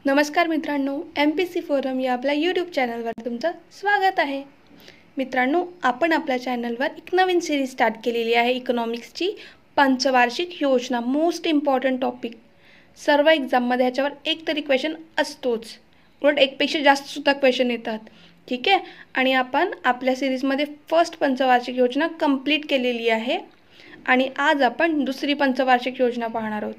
नमस्कार मित्रांनो, MPSC FORUM या आपल्या यूट्यूब चॅनलवर तुमचं स्वागत आहे. मित्रांनो, आपण आपल्या चॅनलवर एक नवीन सिरीज स्टार्ट केलेली आहे. इकॉनॉमिक्सची पंचवार्षिक योजना, मोस्ट इम्पॉर्टंट टॉपिक. सर्व एक्झाममध्ये ह्याच्यावर एक तरी क्वेश्चन असतोच, उलट एकपेक्षा जास्तसुद्धा क्वेश्चन येतात. ठीक आहे. आणि आपण आपल्या सिरीजमध्ये फर्स्ट पंचवार्षिक योजना कंप्लीट केलेली आहे आणि आज आपण दुसरी पंचवार्षिक योजना पाहणार आहोत.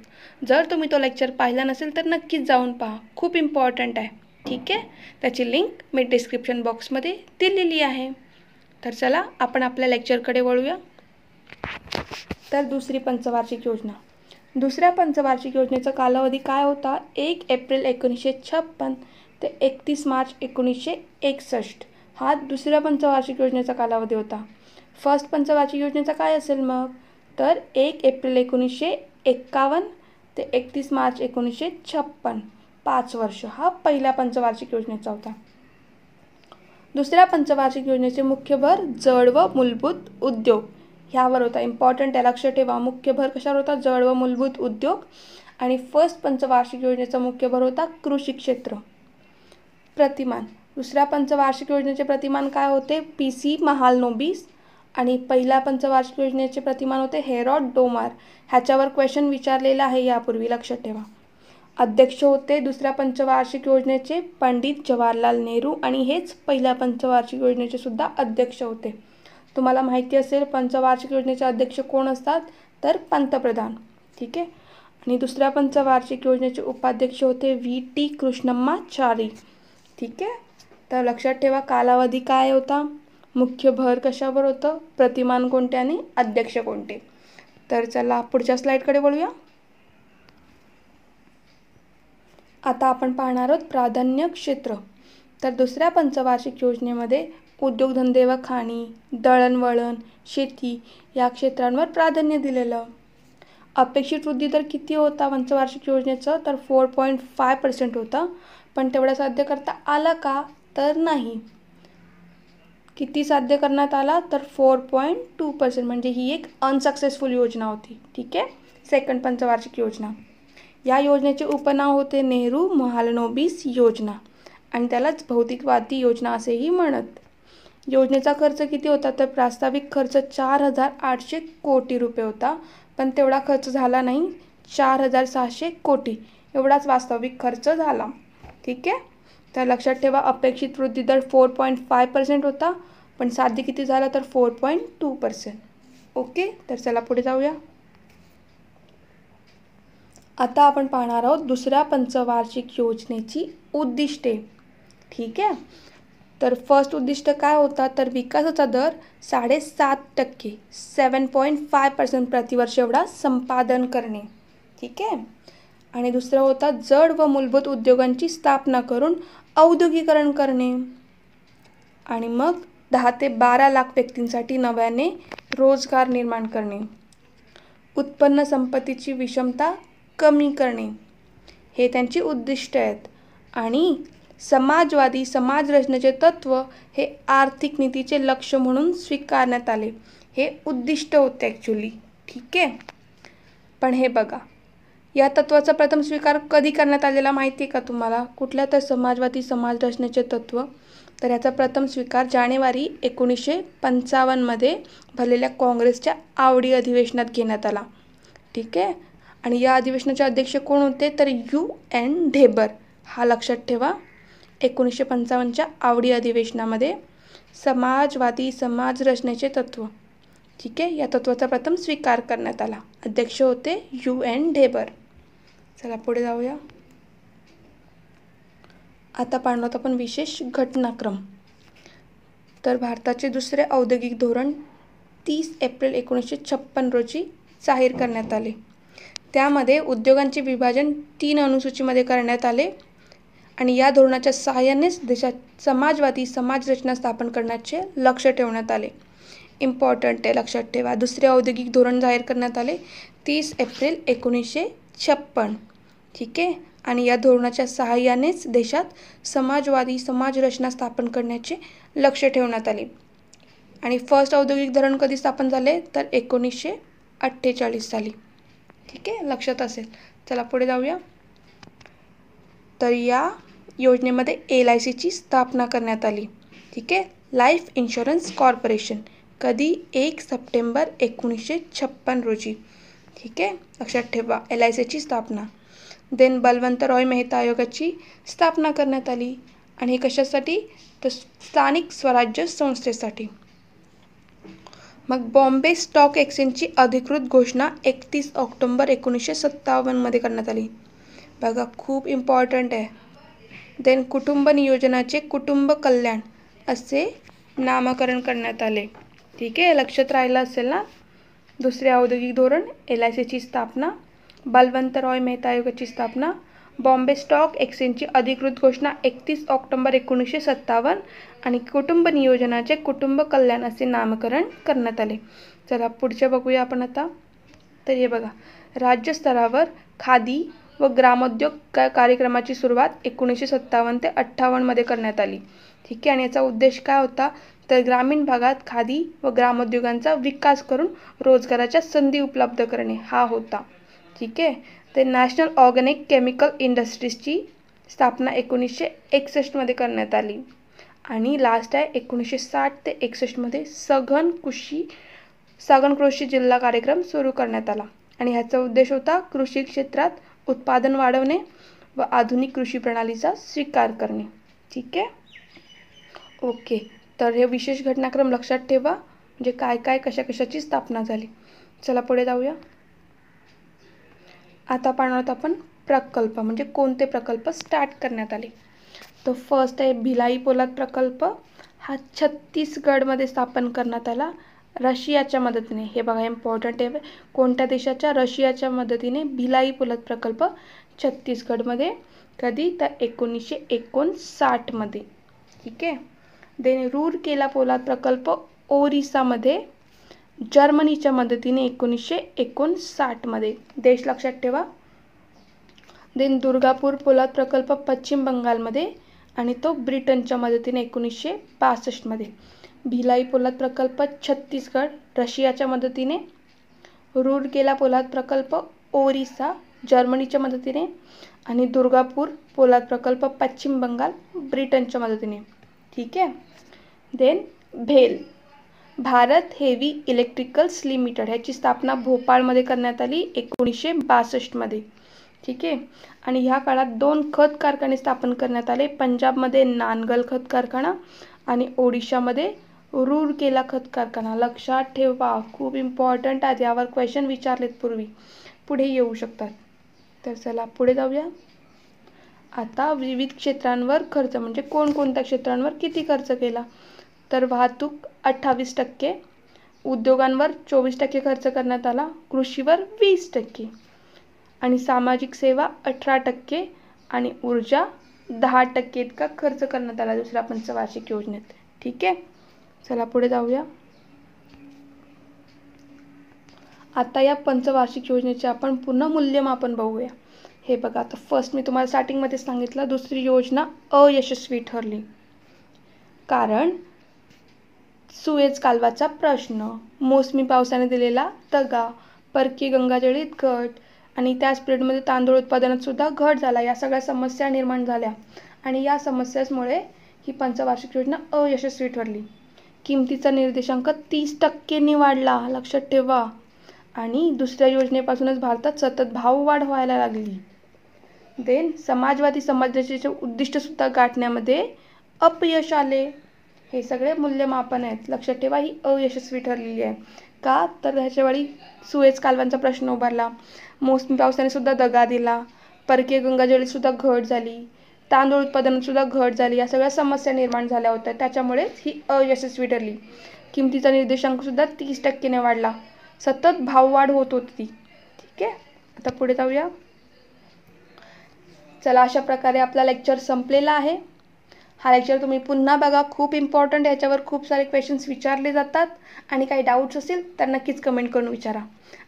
जर तुम्ही तो लेक्चर पाहिला नसेल तर नक्कीच जाऊन पहा, खूप इम्पॉर्टंट आहे. ठीक आहे. त्याची लिंक मी डिस्क्रिप्शन बॉक्समध्ये दिलेली आहे. तर चला आपण आपल्या लेक्चरकडे वळूया. तर दुसरी पंचवार्षिक योजना. दुसऱ्या पंचवार्षिक योजनेचा कालावधी काय होता? 1 एप्रिल 1956 ते 31 मार्च 1961 हा दुसऱ्या पंचवार्षिक योजनेचा कालावधी होता. फर्स्ट पंचवार्षिक योजनेचा काय असेल मग? तर 1 एप्रिल 1951 ते 31 मार्च 1956 5 वर्ष हा पहिल्या पंचवार्षिक योजनेचा होता. दुसऱ्या पंचवार्षिक योजनेचे मुख्य भर जड व मूलभूत उद्योग ह्यावर होता. इम्पॉर्टंट आहे, लक्ष ठेवा. मुख्य भर कशावर होता? जड व मूलभूत उद्योग. आणि फर्स्ट पंचवार्षिक योजनेचा मुख्य भर होता कृषी क्षेत्र. प्रतिमान. दुसऱ्या पंचवार्षिक योजनेचे प्रतिमान काय होते? PC महालनोबिस. आणि पहिल्या पंचवार्षिक योजनेचे प्रतिमान होते हेरॉड डोमार. ह्याच्यावर क्वेश्चन विचारलेला आहे यापूर्वी, लक्षात ठेवा. अध्यक्ष होते दुसऱ्या पंचवार्षिक योजनेचे पंडित जवाहरलाल नेहरू आणि हेच पहिल्या पंचवार्षिक योजनेचे सुद्धा अध्यक्ष होते. तुम्हाला माहिती असेल पंचवार्षिक योजनेचे अध्यक्ष कोण असतात? तर पंतप्रधान. ठीक आहे. आणि दुसऱ्या पंचवार्षिक योजनेचे उपाध्यक्ष होते VT कृष्णम्माचारी. ठीक आहे. तर लक्षात ठेवा कालावधी काय होता, मुख्य भर कशावर होतं, प्रतिमान कोणते आणि अध्यक्ष कोणते. तर चला पुढच्या स्लाईडकडे वळूया. आता आपण पाहणार आहोत प्राधान्य क्षेत्र. तर दुसऱ्या पंचवार्षिक योजनेमध्ये उद्योगधंदे व खाणी, दळणवळण, शेती या क्षेत्रांवर प्राधान्य दिलेलं. अपेक्षित वृद्धी दर किती होता पंचवार्षिक योजनेचं? तर 4.5% होता. पण तेवढा साध्य करता आला का? तर नाही. किती साध्य करण्यात आला? तर 4.2%. म्हणजे ही एक अनसक्सेसफुल योजना होती. ठीक आहे. सेकंड पंचवार्षिक योजना. या योजनेचे उपनाव होते नेहरू महालनोबिस योजना आणि त्यालाच भौतिकवादी योजना असेही म्हणत. योजनेचा खर्च किती होता? तर प्रास्ताविक खर्च 4,800 कोटी रुपये होता. पण तेवढा खर्च झाला नाही. 4,600 कोटी एवढाच वास्तविक खर्च झाला. ठीक आहे. तर लक्षात ठेवा अपेक्षित वृद्धी दर 4.5% होता, पण साध्य किती झाला? तर 4.2%. ओके. तर चला पुढे जाऊया. आता आपण पाहणार आहोत दुसऱ्या पंचवार्षिक योजनेची उद्दिष्टे. ठीक आहे. तर फर्स्ट उद्दिष्ट काय होता? तर विकासाचा दर 7.5% 7.5% प्रतिवर्ष एवढा संपादन करणे. ठीक आहे. आणि दुसरा होता जड व मूलभूत उद्योगांची स्थापना करून औद्योगिकरण करणे. आणि मग 10 ते 12 लाख व्यक्तींसाठी नव्याने रोजगार निर्माण करणे. उत्पन्न संपत्तीची विषमता कमी करणे हे त्यांची उद्दिष्ट आहेत. आणि समाजवादी समाजरचनेचे तत्व हे आर्थिक नीतीचे लक्ष्य म्हणून स्वीकारण्यात आले. हे उद्दिष्ट होते ॲक्च्युली. ठीक आहे. पण हे बघा, या तत्वाचा प्रथम स्वीकार कधी करण्यात आलेला माहिती आहे का तुम्हाला? कुठल्या? तर समाजवादी समाजरचनेचे तत्व. तर याचा प्रथम स्वीकार जानेवारी 1955 भरलेल्या काँग्रेसच्या आवडी अधिवेशनात घेण्यात आला. ठीक आहे. आणि या अधिवेशनाचे अध्यक्ष कोण होते? तर UN ढेबर. हा लक्षात ठेवा. 1955च्या आवडी अधिवेशनामध्ये समाजवादी समाजरचनेचे तत्व. ठीक आहे. या तत्वाचा प्रथम स्वीकार करण्यात आला. अध्यक्ष होते UN ढेबर. चला पुढे जाऊया. आता पाहणार आपण विशेष घटनाक्रम. तर भारताचे दुसरे औद्योगिक धोरण 30 एप्रिल 1956 रोजी जाहीर करण्यात आले. त्यामध्ये उद्योगांचे विभाजन 3 अनुसूचीमध्ये करण्यात आले आणि या धोरणाच्या सहाय्यानेच देशात समाजवादी समाजरचना स्थापन करण्याचे लक्ष ठेवण्यात आले. इम्पॉर्टंट आहे, लक्षात ठेवा. दुसरे औद्योगिक धोरण जाहीर करण्यात आले 30 एप्रिल 1956. ठीक आहे. आणि या धोरणाच्या सहाय्यानेच देशात समाजवादी समाजरचना स्थापन करण्याचे लक्ष ठेवण्यात आले. आणि फर्स्ट औद्योगिक धोरण कधी स्थापन झाले? तर 1948 साली. ठीक आहे. लक्षात असेल. चला पुढे जाऊया. तर या योजनेमध्ये LICची स्थापना करण्यात आली. ठीक आहे. लाईफ इन्शुरन्स कॉर्पोरेशन कधी 1 सप्टेंबर 1956 रोजी. ठीक आहे, लक्षात ठेवा LICची स्थापना. देन बलवंत रॉय मेहता आयोगाची स्थापना करण्यात आली आणि हे कशासाठी, तर स्थानिक स्वराज्य संस्थेसाठी. मग बॉम्बे स्टॉक एक्सचेंजची अधिकृत घोषणा 31 ऑक्टोबर 1957 मध्ये करण्यात आली. बघा खूप इम्पॉर्टंट आहे. देन कुटुंब नियोजनाचे कुटुंब कल्याण असे नामकरण करण्यात आले. ठीक आहे, लक्षात राहिलं असेल ना. दुसरे औद्योगिक धोरण, LICची स्थापना, बलवंत रॉय मेहता आयोगाची स्थापना, बॉम्बे स्टॉक एक्सचेंजची अधिकृत घोषणा 31 ऑक्टोबर 1957 आणि कुटुंब नियोजनाचे कुटुंब कल्याण असे नामकरण करण्यात आले. चला पुढचे बघूया आपण आता. तर हे बघा, राज्यस्तरावर खादी व ग्रामोद्योग कार्यक्रमाची सुरुवात 1957 ते 58 मध्ये करण्यात आली. ठीक आहे, आणि याचा उद्देश काय होता, तर ग्रामीण भागात खादी व ग्रामोद्योगांचा विकास करून रोजगाराच्या संधी उपलब्ध करणे हा होता. ठीक आहे. ते नॅशनल ऑर्गॅनिक केमिकल इंडस्ट्रीजची स्थापना 1961 मध्ये करण्यात आली आणि लास्ट आहे 1960 ते 61 मध्ये सघन कृषी जिल्हा कार्यक्रम सुरू करण्यात आला आणि ह्याचा उद्देश होता कृषी क्षेत्रात उत्पादन वाढवणे व आधुनिक कृषी प्रणालीचा स्वीकार करणे. ठीक आहे, ओके. तर हे विशेष घटनाक्रम लक्षात ठेवा, म्हणजे काय काय कशाची स्थापना झाली. चला पुढे जाऊया. आता पाहणार आहोत आपण प्रकल्प, म्हणजे कोणते प्रकल्प स्टार्ट करण्यात आले. तर फर्स्ट आहे भिलाई पोलाद प्रकल्प. हा छत्तीसगडमध्ये स्थापन करण्यात आला रशियाच्या मदतीने. हे बघा इम्पॉर्टंट आहे. कोणत्या देशाच्या, रशियाच्या मदतीने भिलाई पोलाद प्रकल्प छत्तीसगडमध्ये. कधी, तर 1959 मध्ये. ठीक आहे. देन रूरकेला पोलाद प्रकल्प ओरिसामध्ये जर्मनीच्या मदतीने 1959 मध्ये. देश लक्षात ठेवा. देन दुर्गापूर पोलाद प्रकल्प पश्चिम बंगालमध्ये आणि तो ब्रिटनच्या मदतीने 1962 मध्ये. भिलाई पोलाद प्रकल्प छत्तीसगड रशियाच्या मदतीने. रूरकेला पोलाद प्रकल्प ओरिसा जर्मनीच्या मदतीने आणि दुर्गापूर पोलाद प्रकल्प पश्चिम बंगाल ब्रिटनच्या मदतीने. ठीक आहे. देन भेल भारत हेवी इलेक्ट्रिकल्स लिमिटेड ह्याची स्थापना भोपाळमध्ये करण्यात आली 1962 मध्ये. ठीक आहे. आणि ह्या काळात 2 खत कारखाने स्थापन करण्यात आले. पंजाबमध्ये नानगल खत कारखाना आणि ओडिशामध्ये रूरकेला खत कारखाना. लक्षात ठेवा, खूप इम्पॉर्टंट आहे, यावर क्वेश्चन विचारलेत पूर्वी, पुढे येऊ शकतात. तर चला पुढे जाऊया. आता विविध क्षेत्रांवर खर्च, म्हणजे कोणकोणत्या क्षेत्रांवर किती खर्च केला, तर वाहतूक 28%, उद्योगांवर 24% खर्च करण्यात आला, कृषीवर 20% आणि सामाजिक सेवा 18% आणि ऊर्जा 10% इतका खर्च करण्यात आला दुसऱ्या पंचवार्षिक योजनेत. ठीक आहे, चला पुढे जाऊया. आता या पंचवार्षिक योजनेचे आपण पूर्ण मूल्यमापन बघूया. हे बघा, आता फर्स्ट मी तुम्हाला स्टार्टिंगमध्ये सांगितलं, दुसरी योजना अयशस्वी ठरली कारण सुएझ कालवाचा प्रश्न, मोसमी पावसाने दिलेला दगा, परकीय गंगाजळीत घट आणि त्याच पिरियडमध्ये तांदूळ उत्पादनात सुद्धा घट झाला. या सगळ्या समस्या निर्माण झाल्या आणि या समस्यांमुळे ही पंचवार्षिक योजना अयशस्वी ठरली. किमतीचा निर्देशांक 30% वाढला, लक्षात ठेवा. आणि दुसऱ्या योजनेपासूनच भारतात सतत भाववाढ व्हायला लागली. देन समाजवादी समाजाचे उद्दिष्ट सुद्धा गाठण्यामध्ये अपयश आले. हे सगळे मूल्यमापन आहेत, लक्षात ठेवा. ही अयशस्वी ठरलेली आहे का, तर ह्याच्यावेळी सुएझ कालव्यांचा प्रश्न उभारला, मोसमी पावसाने सुद्धा दगा दिला, परकीय गंगाजळीत सुद्धा घट झाली, तांदूळ उत्पादनात सुद्धा घट झाली, या सगळ्या समस्या निर्माण झाल्या होत्या. त्याच्यामुळेच ही अयशस्वी ठरली. किमतीचा निर्देशांक सुद्धा 30% वाढला, सतत भाववाढ होत होती. ठीक आहे, आता पुढे जाऊया. चला, अशा प्रकारे आपला लेक्चर संपलेला आहे. हा लेक्चर तुम्ही पुन्हा बघा, खूप इम्पॉर्टंट. ह्याच्यावर खूप सारे क्वेश्चन्स विचारले जातात आणि काही डाऊट्स असेल तर नक्कीच कमेंट करून विचारा.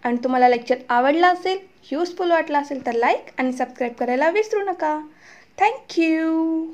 आणि तुम्हाला लेक्चर आवडला असेल, युजफुल वाटला असेल तर लाईक आणि सबस्क्राईब करायला विसरू नका. थँक्यू.